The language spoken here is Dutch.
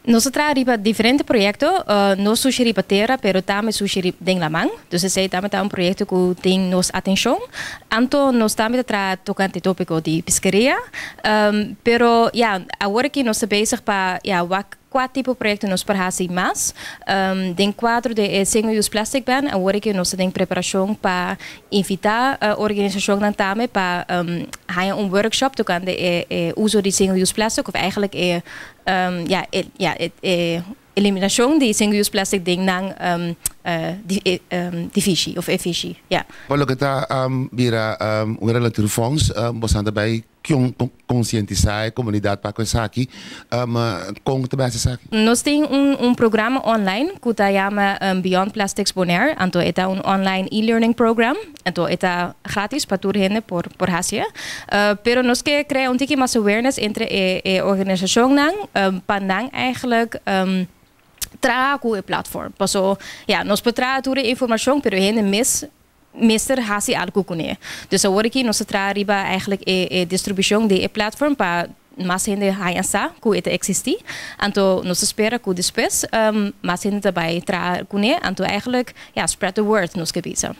Nosotros riba diferentes proyectos, no sushi ribatera, pero también sushi den la man. Entonces, también está un proyecto que tiene nos atención. Anto nos también tra tocante tópico de pesquería, pero ya, ahora que nos bezig para ya, quatro tipos de proyectos nos parece mais. Den quatro de single use plastic ban, agora que nós tem preparação para invitar a organisação também para um workshop tocante uso de single use plastic, of eigenlijk eliminação de single use plastic ding nang divisie of efficie. Ja. Pelo que está vira relativo fonds, bastante bij conscientizar a comunidade para coisa aqui, com também essa aqui. Nós temos programa online que se chama Beyond Plastics Bonaire. Então é online e-learning program. Então é gratis para toda gente por Asia. Pero nós que criar tique mais awareness entre a organização para eigenlijk trago o platform. Paso, ja, nós podemos toda a informação, pero gente meester hasi algo kune. Dus agora que nós trabalha eigenlijk a distribuição de platform para mais gente hayansa que это existe. Então nós espera que depois mais gente também trabalha kune. Então eigenlijk ja spread the word nos gebieden.